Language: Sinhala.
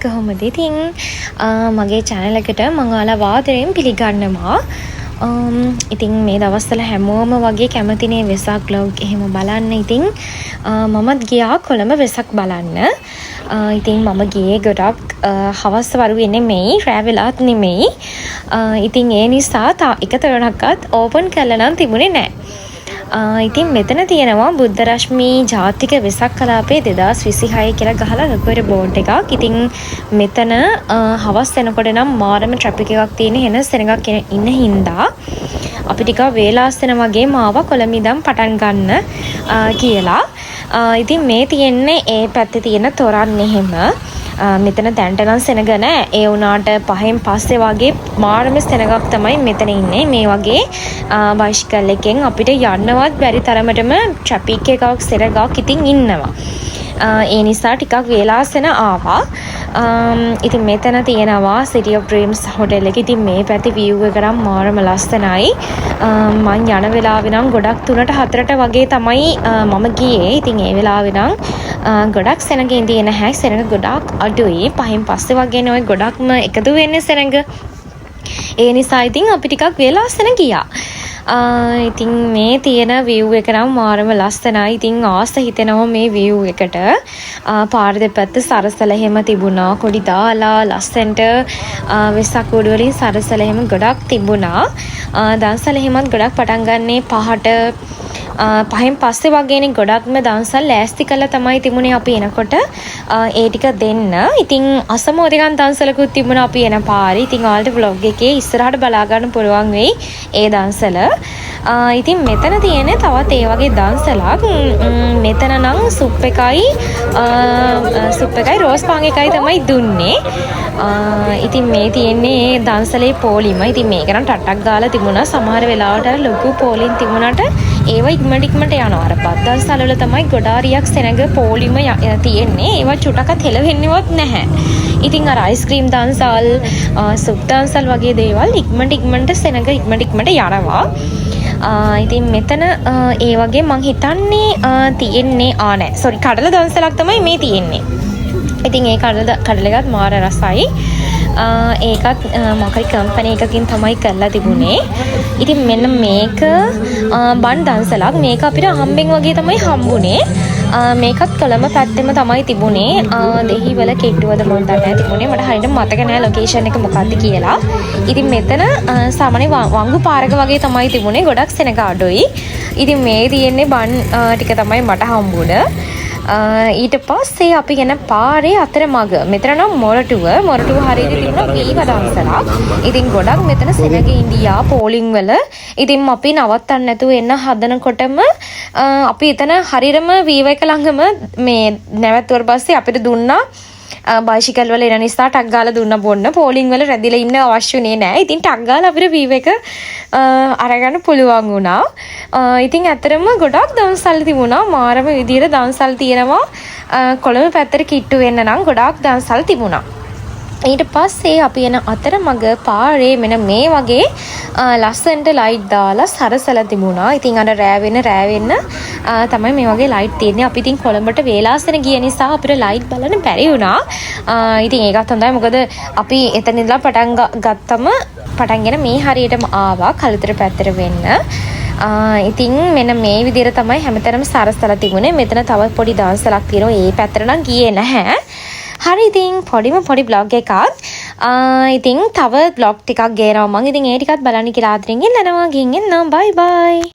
කොහොමද ඉතින් මගේ channel එකට මම ඔයාලා ආදරයෙන් පිළිගන්නවා. ඉතින් මේ දවස්වල හැමෝම වගේ කැමතිනේ වෙසක් vlog එහෙම බලන්න. ඉතින් මමත් ගියා කොළඹ වෙසක් බලන්න. ඉතින් මම ගියේ ගොඩක් හවස් වරුවේ නෙමෙයි, රෑ වෙලාත් නෙමෙයි. ඉතින් ඒ නිසා එක තරණක්වත් ඕපන් කරලා නම් තිබුණේ නැහැ. ඉතින් මෙතන තියෙනවා බුද්ධ රශ්මි ජාතික වෙසක් කලාපයේ 2026 කියලා ගහලා ලොකුවට බෝඩ් එකක්. ඉතින් මෙතන හවස් වෙනකොට නම් මාරම ට්‍රැෆික් එකක් තියෙන වෙන සෙනඟක් ඉන්න හින්දා අපි ටිකක් වේලාස්සන වගේ මාව කොළඹ ඉඳන් පටන් ගන්න කියලා. ඉතින් මේ තියෙන්නේ ඒ පැත්තේ තියෙන තොරන් එහෙම. මෙතන දැන්ට නම් සෙනග නැහැ. ඒ වුණාට පහෙන් පස්සේ වගේ මාරම සෙනගක් තමයි මෙතන ඉන්නේ. මේ වගේ බයිසිකල් එකෙන් අපිට යන්නවත් බැරි තරමටම ට්‍රැෆික් එකක් සෙනගක් ඉතින් ඉන්නවා. ඒ නිසා ටිකක් වේලාසන ආවා. ඉතින් මෙතන තියෙනවා City of Dreams hotel එක. ඉතින් මේ පැත්තේ view එක නම් මාරම ලස්සනයි. මං යන වෙලාවේ නම් ගොඩක් 3ට 4ට වගේ තමයි මම ගියේ. ඉතින් ඒ වෙලාවේ නම් ගොඩක් සෙනග ඉඳී නැහැ. සෙනග ගොඩක් අඩුයි. පහෙන් පස්සේ වගේ නේ ඔය ගොඩක්ම එකතු වෙන්නේ සෙනග. ඒ නිසා ඉතින් අපි ටිකක් වේලාසන ගියා. ඉතින් මේ තියෙන view එක නම් මාරම ලස්සනයි. ඉතින් ආස හිතෙනවා මේ view එකට. පාර දෙපැත්ත සරසල එහෙම තිබුණා. කොඩි දාලා ලස්සනට වෙසක් කූඩු වලින් සරසල එහෙම ගොඩක් තිබුණා. දන්සල එහෙමත් ගොඩක් පටන් ගන්නේ පහට පහෙන් පස්සේ වගේනේ ගොඩක්ම දන්සල් ලෑස්ති කරලා තමයි තිබුණේ අපි එනකොට. ඒ ටික දෙන්න. ඉතින් අසමෝදිකන් දන්සලකුත් තිබුණා අපි එන පාරේ. ඉතින් ඔයාලට vlog එකේ ඉස්සරහට බලා ගන්න පුළුවන් වෙයි ඒ දන්සල. ඉතින් මෙතන තියෙන්නේ තවත් ඒ වගේ දන්සලක්. මෙතන නම් සුප් එකයි රෝස් පාන් එකයි තමයි දුන්නේ. ඉතින් මේ තියෙන්නේ දන්සලේ පෝලිම. ඉතින් මේක නම් ටට්ටක් ගාලා තිබුණා. සමහර වෙලාවට අර ලොකු පෝලින් තිබුණාට ඒව ඉක්මනට යනවා. අර පද්දන්සල වල තමයි ගොඩාරියක් සෙනඟ පෝලිම තියෙන්නේ. ඒවා චුටකත් හෙලවෙන්නේවත් නැහැ. ඉතින් අර අයිස්ක්‍රීම් දන්සල්, සුප් දන්සල් වගේ දේවල් ඉක්මනට සෙනඟ ඉක්මනට යනවා. ඉතින් මෙතන ඒ වගේ මං හිතන්නේ තියෙන්නේ නෑ. සෝරි කඩල දන්සලක් තමයි මේ තියෙන්නේ. ඉතින් ඒ කඩල එකත් මාර රසයි. ඒකත් මොකරි කම්පැනි එකකින් තමයි කරලා තිබුණේ. ඉතින් මෙන්න මේක බන් දන්සලක්. මේක අපිට හම්බෙන් වගේ තමයි හම්බුනේ. මේකත් කොළඹ පැත්තෙම තමයි තිබුණේ. දෙහිවල කෙට්ටුවද මොකක්ද නැහැ තිබුණේ. මට හරියට මතක නැහැ ලොකේෂන් එක මොකක්ද කියලා. ඉතින් මෙතන සාමාන්‍ය වංගු පාරක වගේ තමයි තිබුණේ. ගොඩක් සෙනග අඩුයි. ඉතින් මේ තියෙන්නේ බන් ටික තමයි මට හම්බුනේ. ඊට පස්සේ අපි යන පාරේ අතරමඟ මෙතන නම් මොරටුව හරියට තිබුණා වීව දන්සලක්. ඉතින් ගොඩක් මෙතන සෙනග ඉන්දියා පෝලිං වල. ඉතින් අපි නවත්තන්න නැතුව එන්න හදනකොටම අපි එතන හරියටම වීව එක ළඟම මේ නැවතුවට පස්සේ අපිට දුන්නා බයිසිකල් වල එන නිසා ටක් ගාලා දුන්න බොන්න. පෝලිං වල රැඳිලා ඉන්න අවශ්‍යුනේ නැහැ. ඉතින් ටක් ගාලා අපිට වීව එක අරගන්න පුළුවන් වුණා. ඉතින් ඇත්තටම ගොඩක් දන්සල් තිබුණා. මාරම විදියට දන්සල් තියෙනවා. කොළඹ පැත්තට කිට්ටු වෙන්න නම් ගොඩක් දන්සල් තිබුණා. ඊට පස්සේ අපි යන අතරමඟ පාරේ මෙන්න මේ වගේ ලස්සනට ලයිට් දාලා සරසලා තිබුණා. ඉතින් අර රෑ වෙන්න තමයි මේ වගේ ලයිට් තියෙන්නේ. අපි ඉතින් කොළඹට වේලාසන ගිය නිසා අපිට ලයිට් බලන්න බැරි වුණා. ඉතින් ඒකත් හොඳයි. මොකද අපි එතන ඉඳලා පටන් ගත්තම පටන්ගෙන මේ හරියටම ආවා කළුතර පැත්තට වෙන්න. ඉතින් මෙන්න මේ විදිහට තමයි හැමතැනම සරසලා තිබුණේ. මෙතන තවත් පොඩි දන්සලක් තියෙනවා. ඒ පැත්තට නම් ගියේ නැහැ. හරි ඉතින් පොඩි vlog එකක්. ඉතින් තව vlog ටිකක් ගේනවා මම. ඉතින් ඒ ටිකත් බලන්න කියලා ආදරෙන් ඉල්ලනවා. ගිහින් එන්නම්. bye bye.